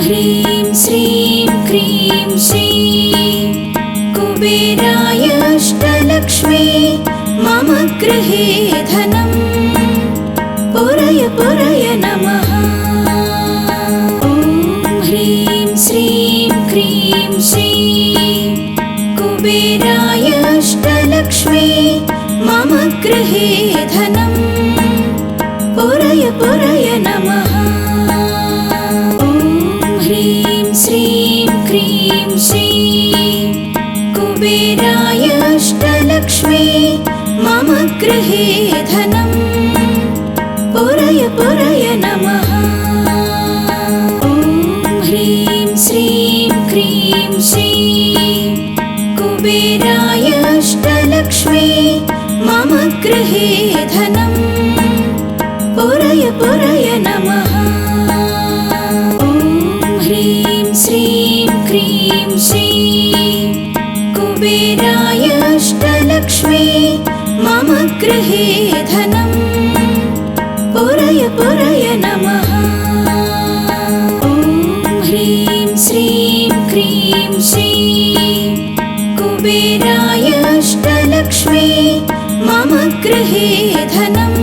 ह्रीं श्रीं क्रीं श्रीं कुबेराय अष्टलक्ष्मी मम गृहे धनं पुरय पुरय नमः। ॐ ह्रीं श्रीं क्रीं श्रीं कुबेराय अष्टलक्ष्मी मम गृहे धनं पुरय पुरय नमः। ॐ ह्रीं श्रीं क्रीं श्रीं कुबेराय अष्टलक्ष्मी मम गृहे धनं पुरय पुरय नमः। ॐ ह्रीं श्रीं क्रीं श्रीं कुबेराय अष्टलक्ष्मी मम गृहे धनं पुरय पुरय नमः। ॐ ह्रीं श्रीं क्रीं श्रीं कुबेराय अष्टलक्ष्मी मम गृहे धनं पुरय पुरय नमः। ॐ ह्रीं श्रीं क्रीं श्रीं कुबेराय अष्टलक्ष्मी मम गृहे धनं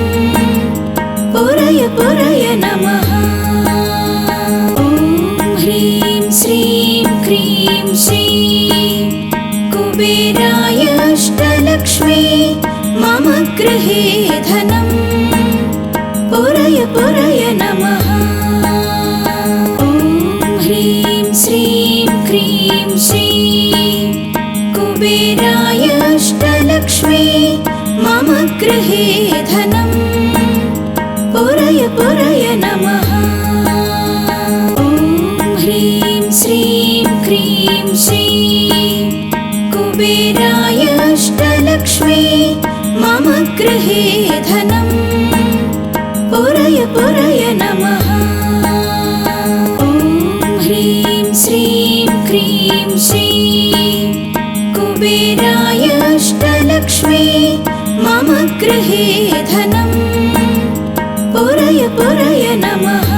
पुरय पुरय नमः। ॐ ह्रीं श्रीं क्रीं श्रीं कुबेराय अष्टलक्ष्मी मम गृहे धनं पुरय पुरय नमः। ॐ ह्रीं श्रीं क्रीं श्रीं कुबेराय अष्टलक्ष्मी मम गृहे धनं पुरय पुरय नमः। ॐ ह्रीं श्रीं क्रीं श्रीं कुबेराय अष्टलक्ष्मी मम गृहे धनं पुरय पुरय नमः। ॐ ह्रीं श्रीं क्रीं श्रीं कुबेराय अष्टलक्ष्मी मम गृहे धनं पुरय पुरय नमः।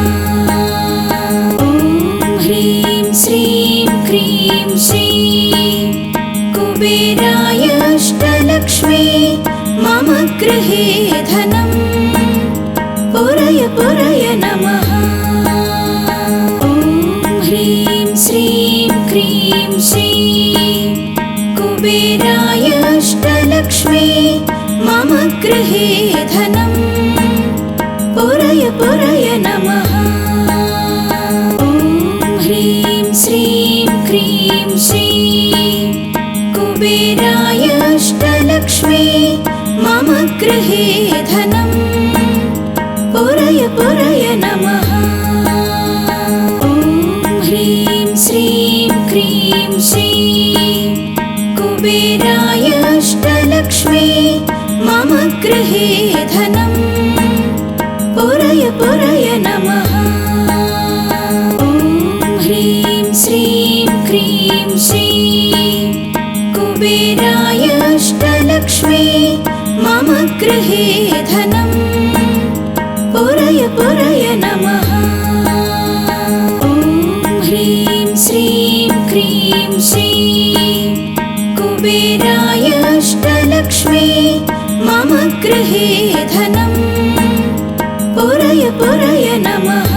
ॐ ह्रीं श्रीं क्रीं श्रीं कुबेराय अष्टलक्ष्मी मम गृहे धनं पुरय पुरय नमः। ॐ ह्रीं श्रीं क्रीं श्रीं कुबेराय अष्टलक्ष्मी मम गृहे धनं पुरय पुरय नमः। ॐ ह्रीं श्रीं क्रीं श्रीं कुबेराय अष्टलक्ष्मी मम गृहे धनं पुरय पुरय नमः। ॐ ह्रीं श्रीं क्रीं श्रीं कुबेराय अष्टलक्ष्मी मम गृहे धनं पुरय पुरय नमः। ॐ ह्रीं श्रीं क्रीं श्रीं कुबेराय अष्टलक्ष्मी मम गृहे धनं पुरय पुरय नमः। ॐ ह्रीं श्रीं क्रीं श्रीं कुबेराय अष्टलक्ष्मी मम गृहे धनं पुरय पुरय नमः।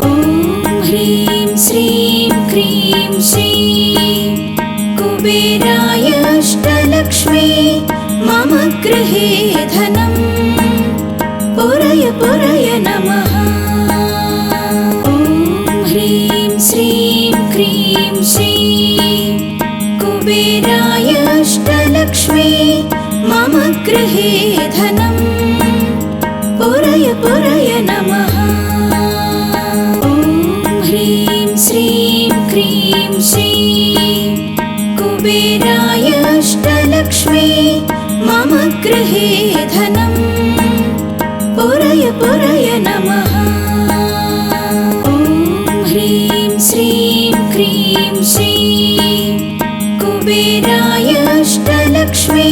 ॐ ह्रीं श्रीं क्रीं श्रीं कुबेराय अष्टलक्ष्मी मम गृहे धनं पुरय पुरय नमः। ॐ ह्रीं श्रीं क्रीं श्रीं कुबेराय अष्टलक्ष्मी मम गृहे धनं पुरय पुरय नमः। ॐ ह्रीं श्रीं क्रीं श्रीं कुबेराय अष्टलक्ष्मी मम गृहे धनं पुरय पुरय नमः। ॐ ह्रीं श्रीं क्रीं श्रीं कुबेराय अष्टलक्ष्मी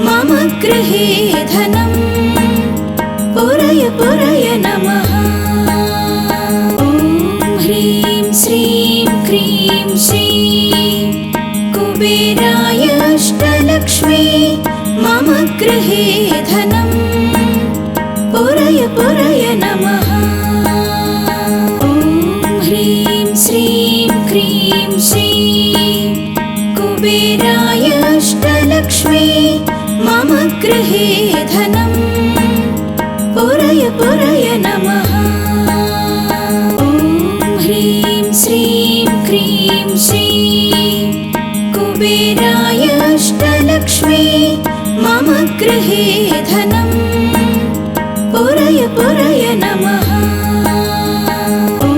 मम गृहे श्रीं कुबेराय अष्टलक्ष्मी मम गृहे धनं पुरय पुरय नमः। ॐ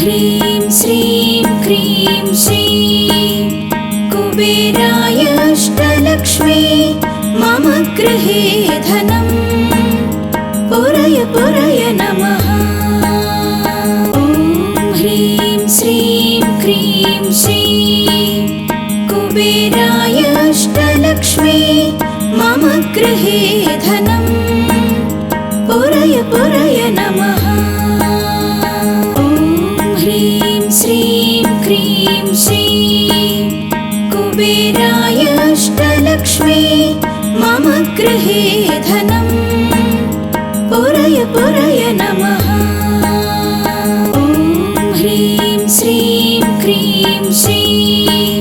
ह्रीं श्रीं क्रीं श्रीं कुबेराय अष्टलक्ष्मी मम गृहे धनं पुरय पुरय नमः। ॐ ह्रीं श्रीं क्रीं श्रीं कुबेराय अष्टलक्ष्मी मम गृहे धनं पुरय पुरय नमः। ॐ ह्रीं श्रीं क्रीं श्रीं कुबेराय अष्टलक्ष्मी मम गृहे धनं पुरय पुरय नमः। ॐ ह्रीं श्रीं क्रीं श्रीं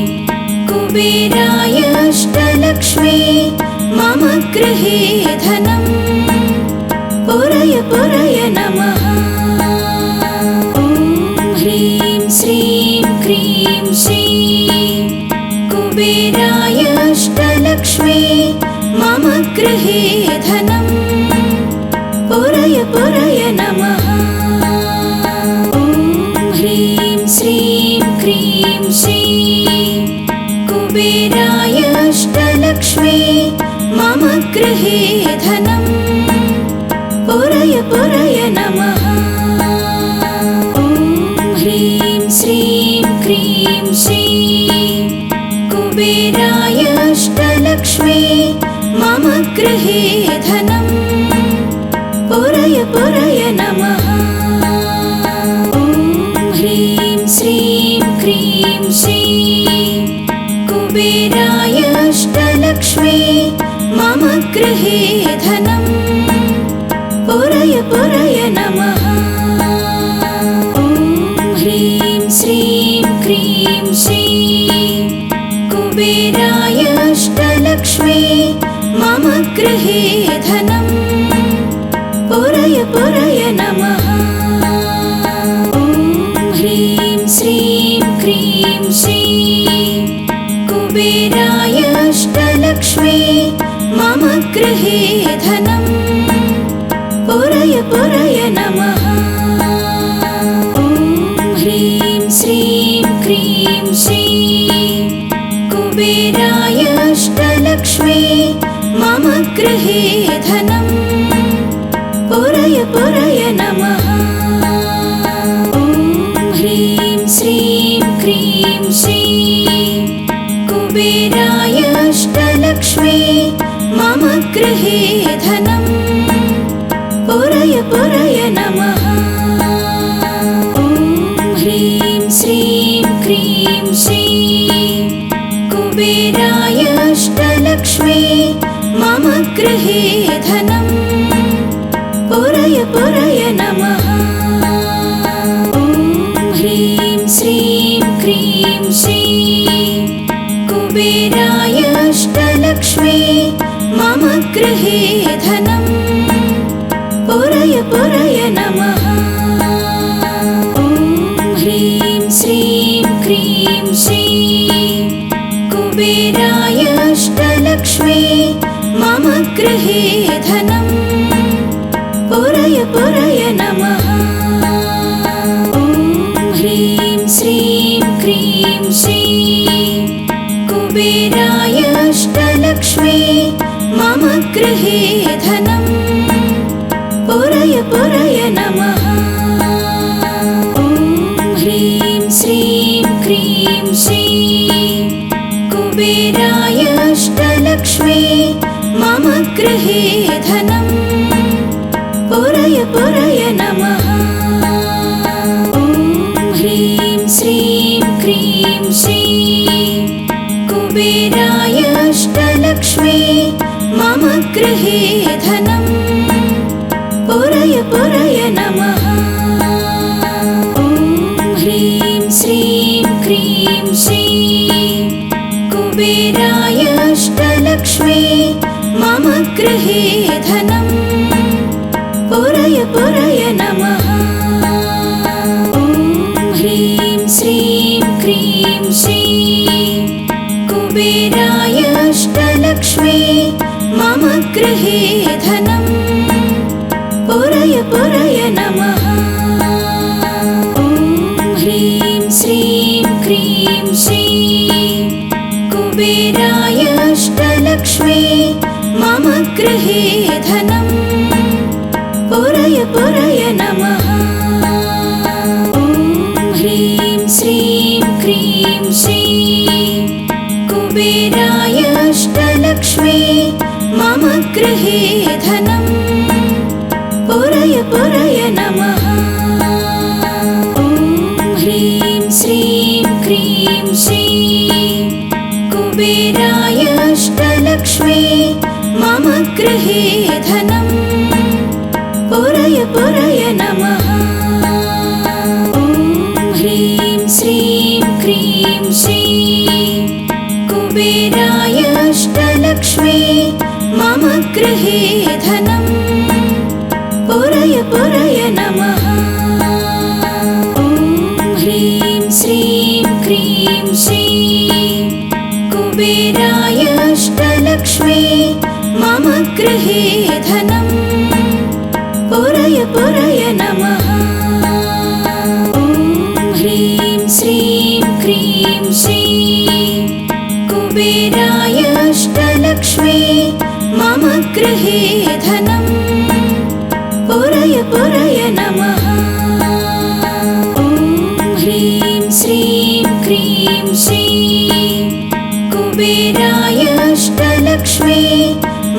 कुबेराय अष्टलक्ष्मी मम गृहे धनं पुरय पुरय नमः। ॐ ह्रीं श्रीं क्रीं श्रीं कुबेराय अष्टलक्ष्मी मम गृहे धनं पुरय पुरय नमः। ॐ ह्रीं श्रीं क्रीं श्रीं कुबेराय अष्टलक्ष्मी मम गृहे धनं पुरय पुरय नमः। ॐ ह्रीं श्रीं क्रीं श्रीं कुबेराय अष्टलक्ष्मी मम गृहे धनं पुरय पुरय नमः। ॐ ह्रीं श्रीं क्रीं श्रीं कुबेराय अष्टलक्ष्मी मम गृहे धनं पुरय पुरय नमः। ॐ ह्रीं श्रीं क्रीं श्रीं कुबेराय अष्टलक्ष्मी मम गृहे धनं पुरय पुरय नमः। ॐ ह्रीं श्रीं क्रीं श्रीं कुबेराय अष्टलक्ष्मी मम गृहे धनं पुरय पुरय नमः। ॐ ह्रीं श्रीं क्रीं श्रीं कुबेराय अष्टलक्ष्मी मम गृहे धनं पुरय पुरय नमः। ॐ ह्रीं श्रीं क्रीं श्रीं कुबेराय अष्टलक्ष्मी मम गृहे धनं पुरय पुरय नमः। ॐ ह्रीं श्रीं क्रीं श्रीं कुबेराय अष्टलक्ष्मी मम गृहे धनं पुरय पुरय नमः। ॐ ह्रीं श्रीं क्रीं श्रीं कुबेराय अष्टलक्ष्मी मम गृहे धनं पुरय पुरय नमः। ॐ ह्रीं श्रीं क्रीं श्रीं कुबेराय अष्टलक्ष्मी मम गृहे धनं पुरय पुरय नमः। ॐ ह्रीं श्रीं क्रीं श्रीं कुबेराय अष्टलक्ष्मी मम गृहे धनं पुरय पुरय नमः। ॐ ह्रीं श्रीं क्रीं श्रीं कुबेराय अष्टलक्ष्मी मम गृहे धनं पुरय पुरय नमः। ॐ ह्रीं श्रीं क्रीं श्रीं कुबेराय अष्टलक्ष्मी मम गृहे धनं पुरय पुरय नमः। ॐ ह्रीं श्रीं क्रीं श्रीं कुबेराय अष्टलक्ष्मी मम गृहे धनं पुरय पुरय नमः। ॐ ह्रीं श्रीं क्रीं ह्रीं श्रीं कुबेराय अष्टलक्ष्मी मम गृहे धनं पुरय पुरय नमः। ॐ ह्रीं श्रीं क्रीं श्रीं कुबेराय अष्टलक्ष्मी मम गृहे धनं पुरय पुरय नमः। ॐ ह्रीं श्रीं क्रीं श्रीं कुबेराय अष्टलक्ष्मी मम गृहे धनं पुरय पुरय नमः। ॐ ह्रीं श्रीं क्रीं श्रीं कुबेराय अष्टलक्ष्मी मम गृहे धनं पुरय पुरय नमः। ॐ ह्रीं श्रीं क्रीं श्रीं कुबेराय अष्टलक्ष्मी मम गृहे धनं पुरय पुरय नमः। ॐ ह्रीं श्रीं क्रीं श्रीं कुबेराय अष्टलक्ष्मी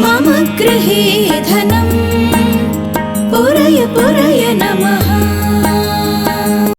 मम गृहे धनं